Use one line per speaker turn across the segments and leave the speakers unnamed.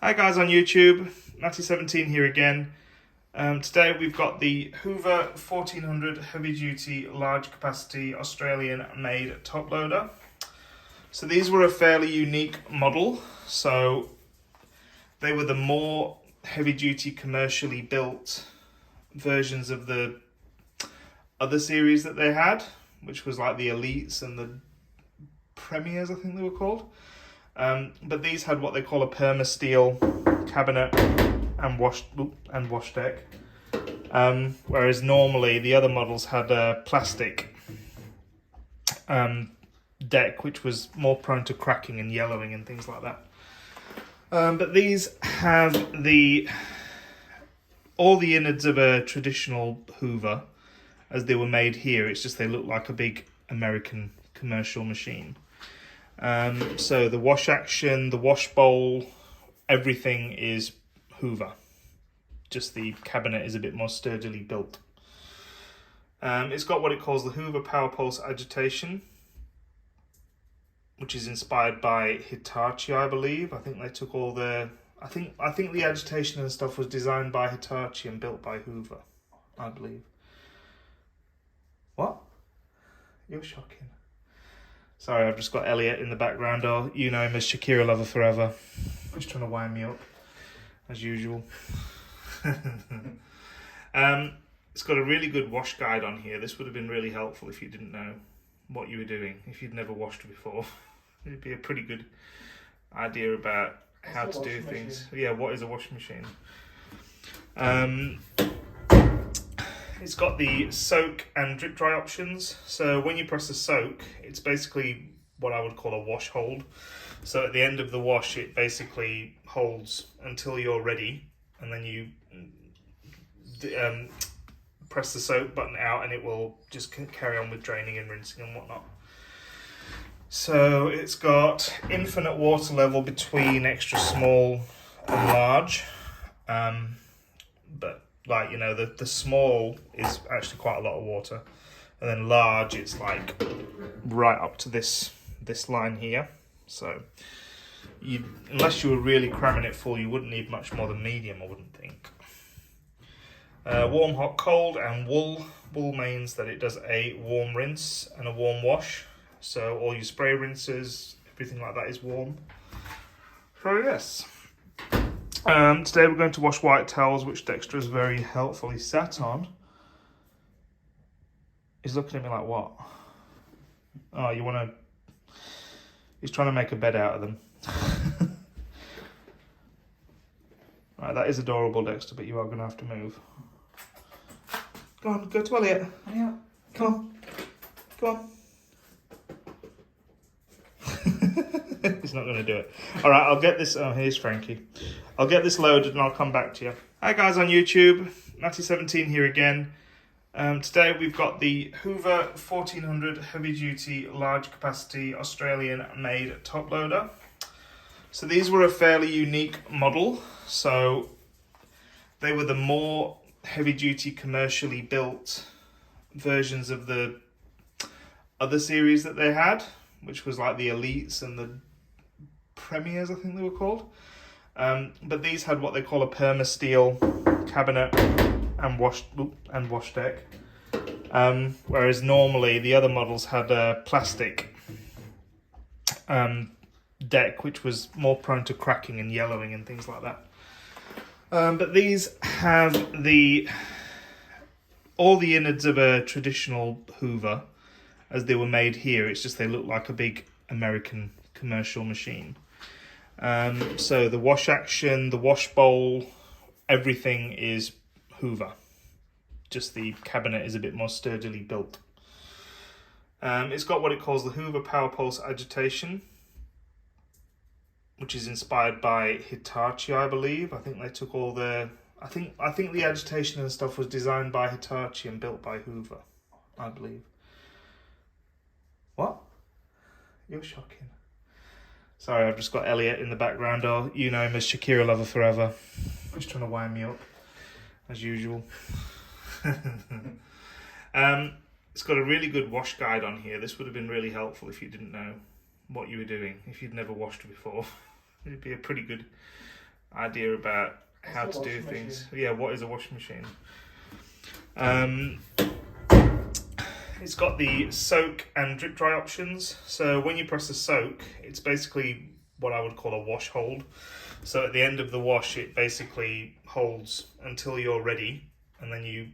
Hi guys on YouTube, Matty17 here again. Today we've got the Hoover 1400 heavy duty large capacity Australian made top loader. So these were a fairly unique model. So they were the more heavy duty commercially built versions of the other series that they had, which was like the Elites and the Premiers, I think they were called. But these had what they call a Permasteel cabinet and wash deck. Whereas normally the other models had a plastic deck, which was more prone to cracking and yellowing and things like that. But these have all the innards of a traditional Hoover as they were made here. It's just they look like a big American commercial machine. So the wash action, the wash bowl, everything is Hoover. Just the cabinet is a bit more sturdily built. It's got what it calls the Hoover PowerPulse Agitation, which is inspired by Hitachi, I believe. I think they took all the... I think the Agitation and stuff was designed by Hitachi and built by Hoover, I believe. What? You're shocking. Sorry, I've just got Elliot in the background, or you know him as Shakira Lover Forever. Just trying to wind me up, as usual. It's got a really good wash guide on here. This would have been really helpful if you didn't know what you were doing. If you'd never washed before, it'd be a pretty good idea about how to do things. Yeah, what is a washing machine? It's got the soak and drip dry options. So when you press the soak, it's basically what I would call a wash hold. So at the end of the wash, it basically holds until you're ready, and then you press the soak button out and it will just carry on with draining and rinsing and whatnot. So it's got infinite water level between extra small and large. But like, you know, the small is actually quite a lot of water, and then large it's like right up to this line here. So unless you were really cramming it full, you wouldn't need much more than medium, I wouldn't think. Warm, hot, cold, and wool. Wool means that it does a warm rinse and a warm wash. So all your spray rinses, everything like that is warm. So yes. Today we're going to wash white towels, which Dexter has very helpfully sat on. He's looking at me like, what? Oh, you want to... He's trying to make a bed out of them. Right, that is adorable, Dexter, but you are going to have to move. Go on, go to Elliot. Yeah. Come on. Come on. He's not going to do it. All right, I'll get this... Oh, here's Frankie. I'll get this loaded and I'll come back to you. Hi guys on YouTube, Matty17 here again. Today we've got the Hoover 1400 heavy duty large capacity Australian made top loader. So these were a fairly unique model. So they were the more heavy duty commercially built versions of the other series that they had, which was like the Elites and the Premiers, I think they were called. But these had what they call a Permasteel cabinet and wash deck. Whereas normally the other models had a plastic deck, which was more prone to cracking and yellowing and things like that. But these have all the innards of a traditional Hoover as they were made here. It's just they look like a big American commercial machine. So the wash action, the wash bowl, everything is Hoover. Just the cabinet is a bit more sturdily built. It's got what it calls the Hoover PowerPulse Agitation, which is inspired by Hitachi, I believe. I think they took all the... I think the Agitation and stuff was designed by Hitachi and built by Hoover, I believe. What? You're shocking. Sorry, I've just got Elliot in the background, or you know him as Shakira Lover Forever. Just trying to wind me up, as usual. It's got a really good wash guide on here. This would have been really helpful if you didn't know what you were doing. If you'd never washed before, It'd be a pretty good idea about how to do things. Yeah, what is a washing machine? It's got the soak and drip dry options. So when you press the soak, it's basically what I would call a wash hold. So at the end of the wash, it basically holds until you're ready, and then you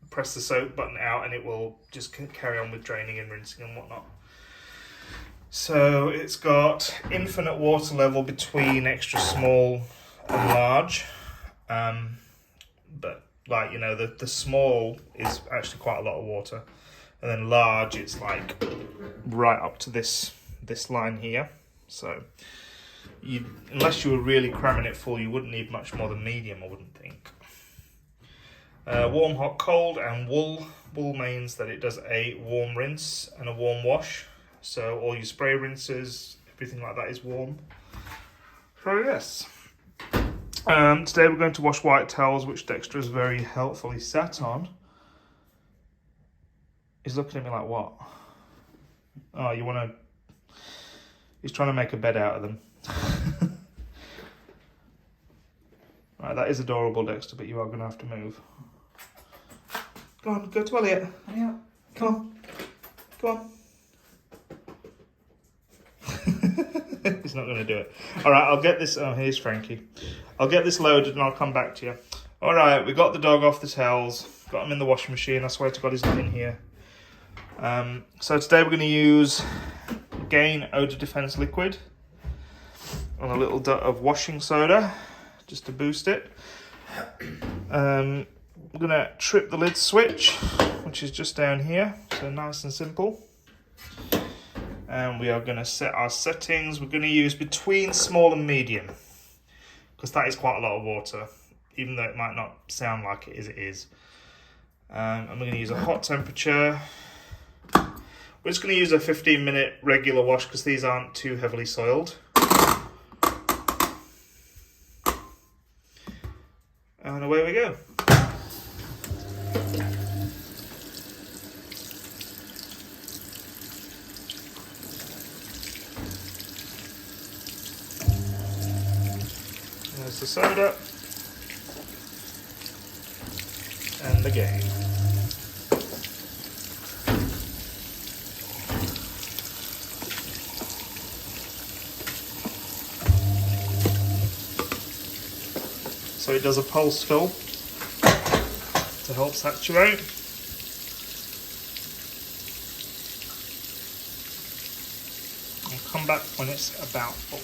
press the soak button out and it will just carry on with draining and rinsing and whatnot. So it's got infinite water level between extra small and large, but like, you know, the small is actually quite a lot of water, and then large it's like right up to this line here. So unless you were really cramming it full, you wouldn't need much more than medium, I wouldn't think. Warm, hot, cold, and wool. Wool means that it does a warm rinse and a warm wash. So all your spray rinses, everything like that is warm. So yes. Today we're going to wash white towels, which Dexter has very helpfully sat on. He's looking at me like, what? Oh, you want to... He's trying to make a bed out of them. Right, that is adorable, Dexter, but you are going to have to move. Go on, go to Elliot. Yeah. Come on. Come on. He's not going to do it. All right, I'll get this... Oh, here's Frankie. I'll get this loaded and I'll come back to you. All right, we got the dog off the towels. Got him in the washing machine. I swear to God he's not in here. So today we're going to use Gain Odor Defense Liquid and a little dot of washing soda just to boost it. We're going to trip the lid switch, which is just down here. So nice and simple. And we are going to set our settings. We're going to use between small and medium, because that is quite a lot of water, even though it might not sound like it is. And we're going to use a hot temperature. We're just going to use a 15-minute regular wash because these aren't too heavily soiled. And away we go. There's the soda and the Gain. So it does a pulse fill to help saturate. I'll come back when it's about full.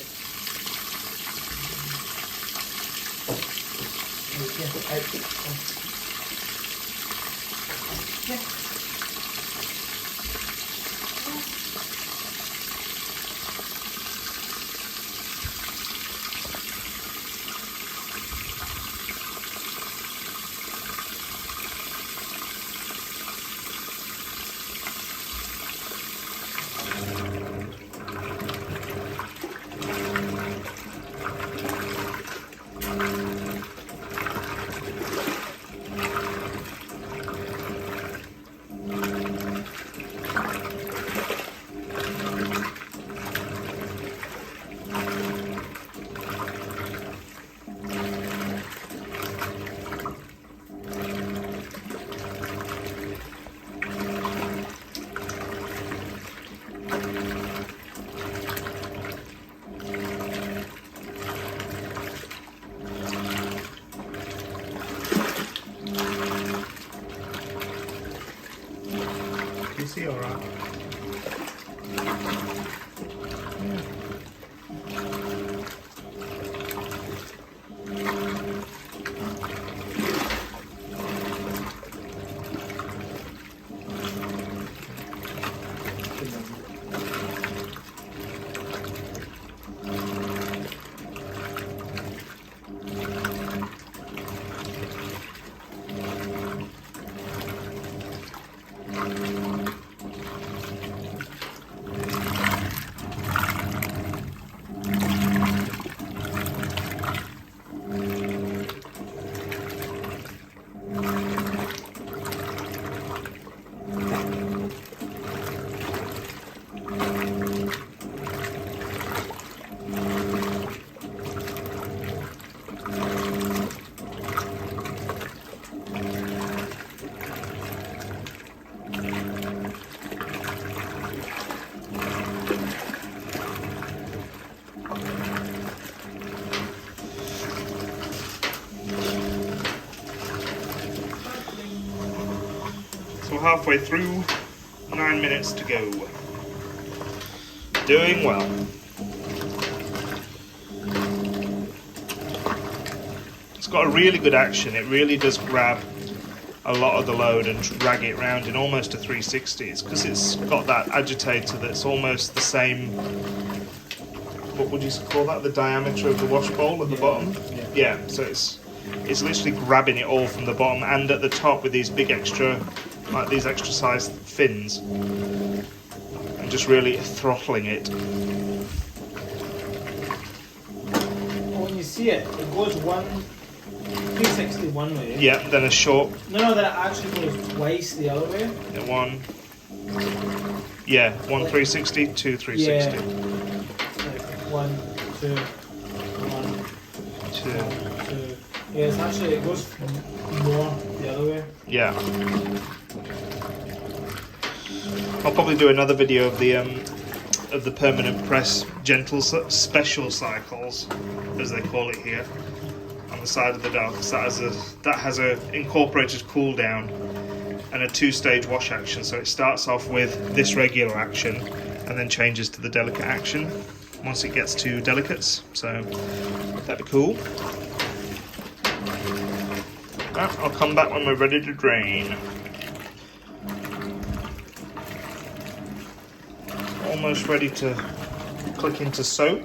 You see all right? halfway through, 9 minutes to go. Doing well. It's got a really good action. It really does grab a lot of the load and drag it around in almost a 360. It's because it's got that agitator that's almost the same, what would you call that, the diameter of the wash bowl at the bottom? Yeah, so it's literally grabbing it all from the bottom and at the top with these big extra, like these extra sized fins, and just really throttling it.
When you see it, it goes 360 one way.
Yeah, then a short.
No, that it actually goes twice the other way.
One 360, two 360.
Yeah. Like 1, 2, 1,
2.
2. Yeah, it's actually, it goes more the other way.
Yeah. I'll probably do another video of the permanent press gentle special cycles, as they call it here, on the side of the dial, because that has a incorporated cool down and a 2-stage wash action. So it starts off with this regular action and then changes to the delicate action once it gets to delicates. So that'd be cool. I'll come back when we're ready to drain. Almost ready to click into soak.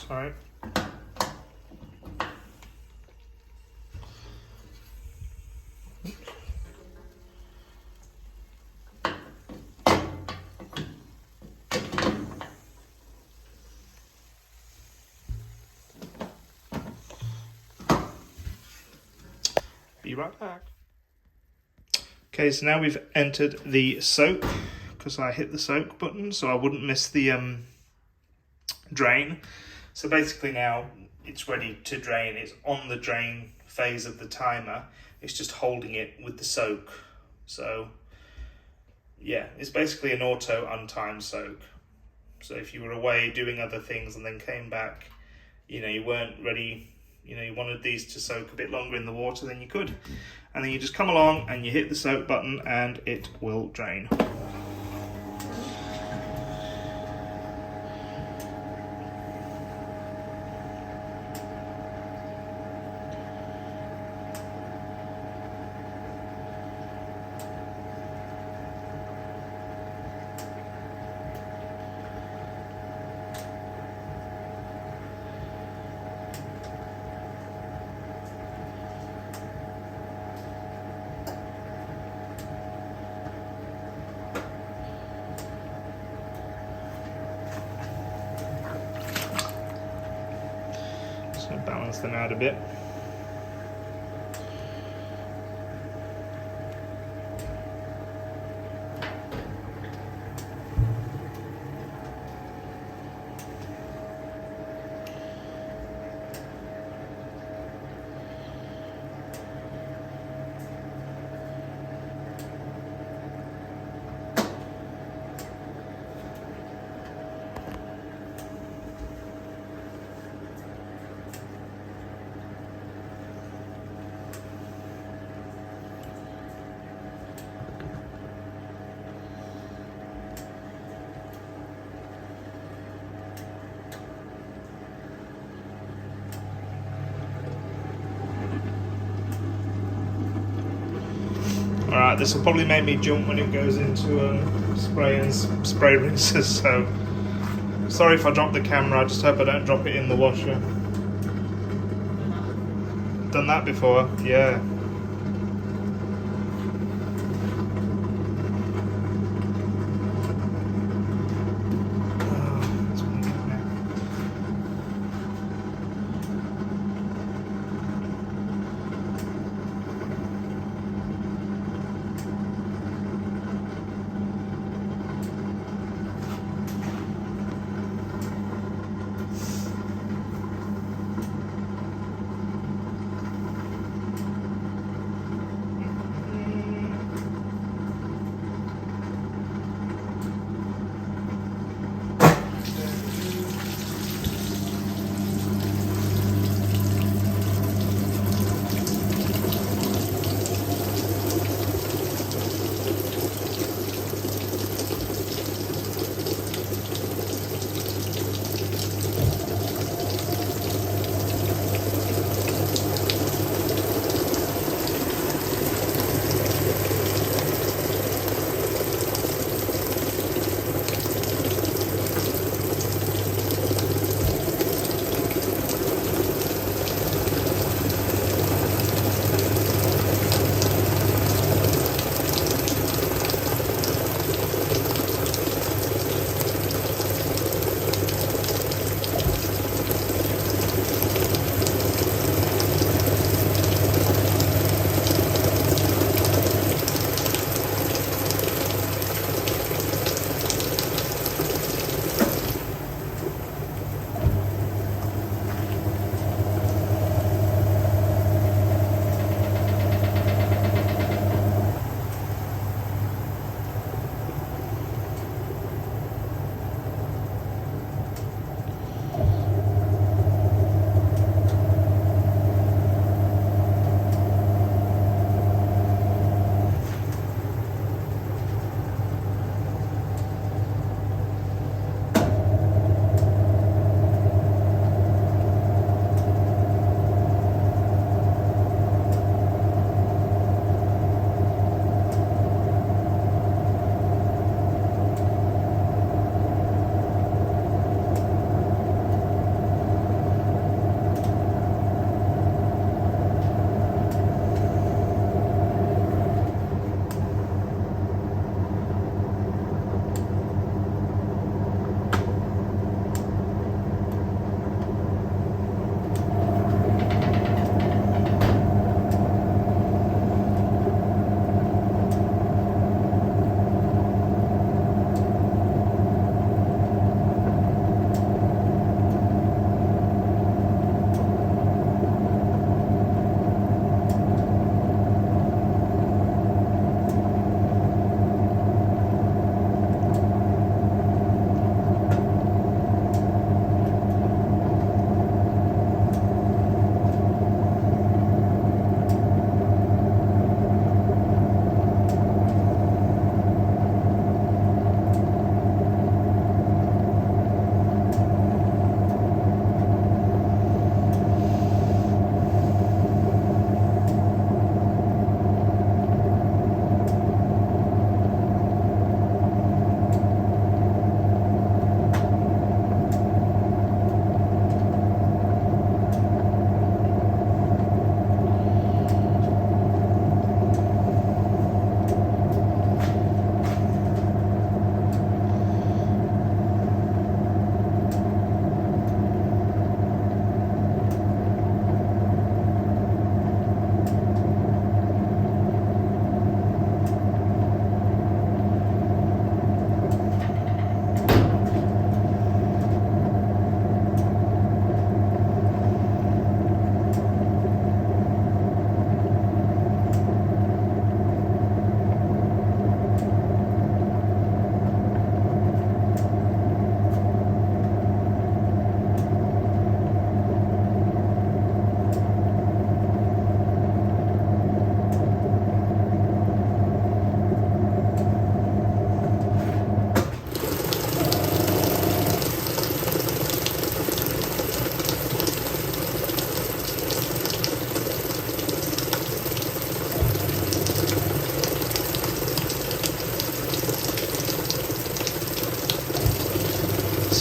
Sorry. Be right back. Okay, so now we've entered the soak, because I hit the soak button so I wouldn't miss the drain. So basically now it's ready to drain. It's on the drain phase of the timer. It's just holding it with the soak. So yeah, it's basically an auto untimed soak. So if you were away doing other things and then came back, you know, you weren't ready, you know, you wanted these to soak a bit longer in the water, then you could. And then you just come along and you hit the soak button and it will drain. So balance them out a bit. Alright, this will probably make me jump when it goes into spray rinsers, so sorry if I drop the camera, I just hope I don't drop it in the washer. Done that before, yeah.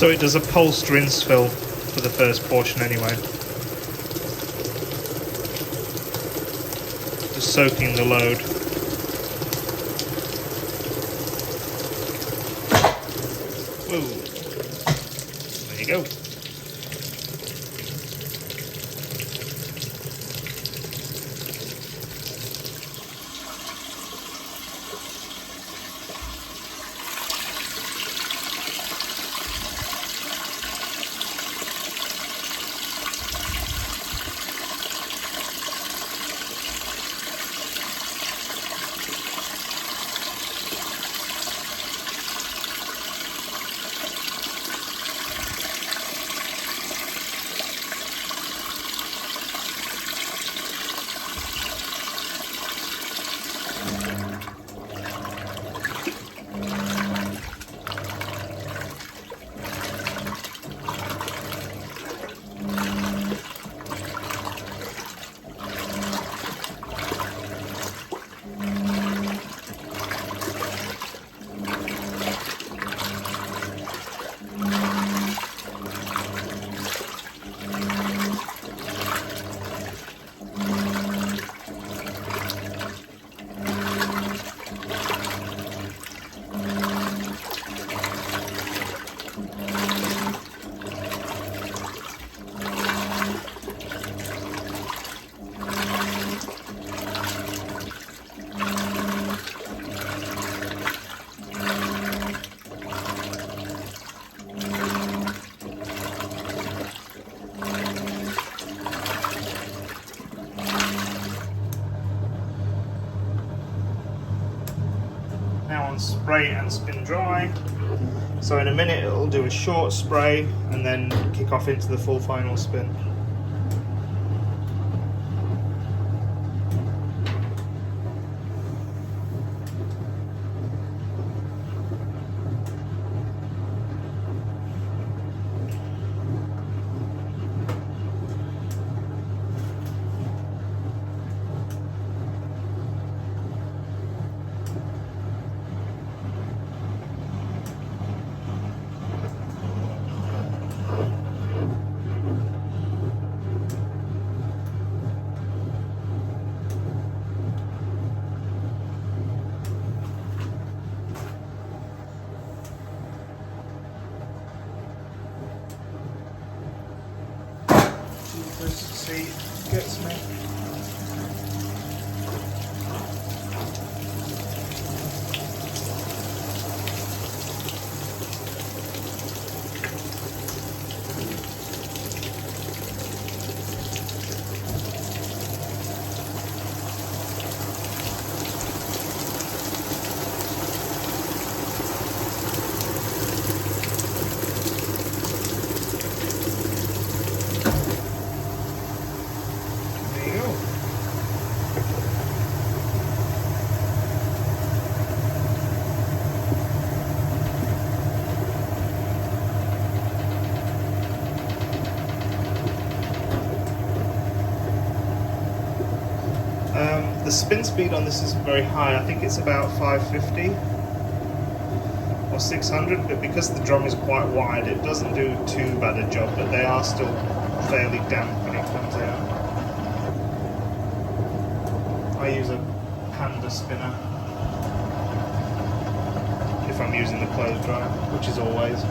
So it does a pulsed rinse fill for the first portion anyway. Just soaking the load. Whoa. There you go. Now on spray and spin dry. So in a minute it'll do a short spray and then kick off into the full final spin. See, gets me. The spin speed on this is very high. I think it's about 550 or 600, but because the drum is quite wide, it doesn't do too bad a job, but they are still fairly damp when it comes out. I use a Panda spinner if I'm using the clothes dryer, which is always.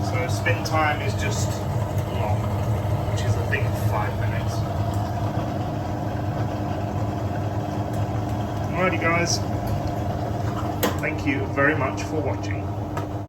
So spin time is just long, which is I think 5 minutes. Alrighty guys, thank you very much for watching.